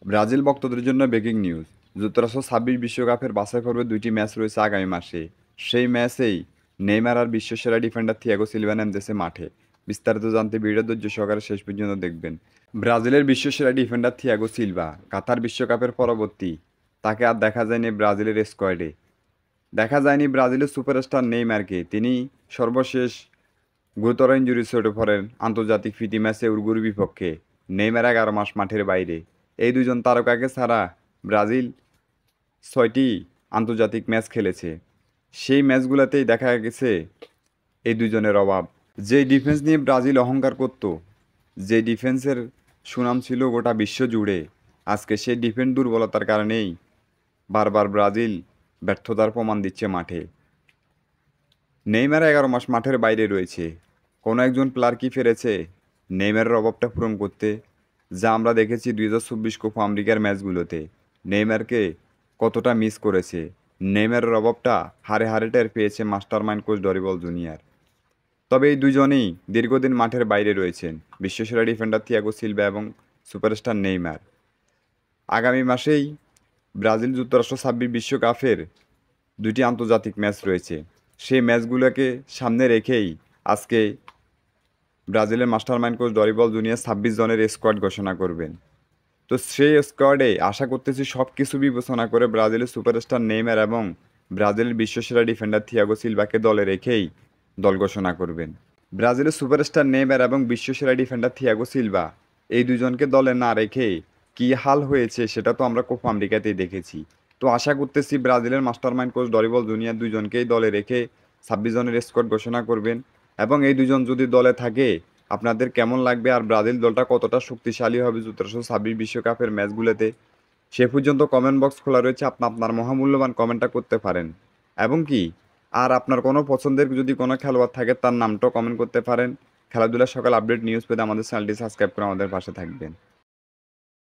Brazil ভক্তদের জন্য breaking news. যুক্তরাষ্ট্র ২৬ বিশ্বকাপের বাছাই পর্বে ২টি ম্যাচ রয়েছে আগামী মাসে। সেই ম্যাচেই নেইমার আর বিশ্বসেরা ডিফেন্ডার থিয়াগো সিলভা নামতেছে মাঠে। বিস্তারিত জানতে ভিডিও ধৈর্য সহকারে শেষ পর্যন্ত দেখবেন। ব্রাজিলের বিশ্বসেরা ডিফেন্ডার থিয়াগো সিলভা কাতার বিশ্বকাপের পরবর্তী তাকে আর দেখা যায়নি ব্রাজিলের স্কোয়াডে। দেখা যায়নি ব্রাজিলের সুপারস্টার নেইমারকে। তিনি সর্বশেষ গুরুতর ইনজুরি চোটে পড়েন আন্তর্জাতিক প্রীতি ম্যাচে উরুগুয়ের বিপক্ষে। নেইমার ১১ মাস মাঠের বাইরে। এই দুজন তারকাকে ছাড়া ব্রাজিল ৬টি আন্তর্জাতিক ম্যাচ খেলেছে। সেই ম্যাচগুলোতেই দেখা গেছে এই দুজনের অভাব। যে ডিফেন্স নিয়ে ব্রাজিল অহংকার করত, যে ডিফেন্সের সুনাম ছিল গোটা বিশ্ব জুড়ে, আজকে সেই ডিফেন্স দুর্বলতার কারণেই বারবার ব্রাজিল ব্যর্থতার প্রমাণ দিচ্ছে মাঠে। নেইমার ১১ মাস মাঠের বাইরে রয়েছে। কোনো একজন প্লেয়ার কি ফেরেছে নেইমারের অভাবটা পূরণ করতে? যা আমরা দেখেছি ২০২৪ কোপা আমেরিকার ম্যাচগুলোতে। নেইমারকে কতটা মিস করেছে। নেইমারের অভাবটা হাড়ে হাড়ে টের পেয়েছে master mind coach Dorival junior. তবে এই দুজনেই দীর্ঘদিন মাঠের বাইরে রয়েছেন, বিশ্বসেরা ডিফেন্ডার থিয়াগো সিলভা এবং সুপারস্টার নেইমার। আগামী মাসেই ব্রাজিল যুক্তরাষ্ট্র ২৬ বিশ্বকাপের ২টি আন্তর্জাতিক ম্যাচ রয়েছে। সেই ম্যাচগুলোকে সামনে রেখেই আজকে ব্রাজিলের মাস্টারমাইন্ড কোচ ডরিবল জুনিয়র ২৬ জনের স্কোয়াড ঘোষণা করবেন। তো সেই স্কোয়াডে আশা করতেছি সব কিছু বিবেচনা করে ব্রাজিলের সুপারস্টার নেইমার এবং ব্রাজিলের বিশ্বসেরা ডিফেন্ডার থিয়াগো সিলভাকে দলে রেখেই দল ঘোষণা করবেন। ব্রাজিলের সুপারস্টার নেইমার এবং বিশ্বসেরা ডিফেন্ডার থিয়াগো সিলভা এই দুজনকে দলে না রেখে কী হাল হয়েছে সেটা তো আমরা কোপা আমেরিকাতেই দেখেছি। তো আশা করতেছি ব্রাজিলের মাস্টারমাইন্ড কোচ ডরিবল জুনিয়র দুজনকেই দলে রেখে ২৬ জনের স্কোয়াড ঘোষণা করবেন। এবং এই দুজন যদি দলে থাকে আপনাদের কেমন লাগবে, আর ব্রাজিল দলটা কতটা শক্তিশালী হবে যুক্তরাষ্ট্র ২৬ বিশ্বকাপের ম্যাচগুলোতে, সে পর্যন্ত কমেন্ট বক্স খোলা রয়েছে। আপনার মহামূল্যবান কমেন্টটা করতে পারেন। এবং কি আর আপনার কোনো পছন্দের যদি কোনো খেলোয়াড় থাকে তার নামটাও কমেন্ট করতে পারেন। খেলাধুলার সকল আপডেট নিউজ পেতে আমাদের চ্যানেলটি সাবস্ক্রাইব করে আমাদের পাশে থাকবেন।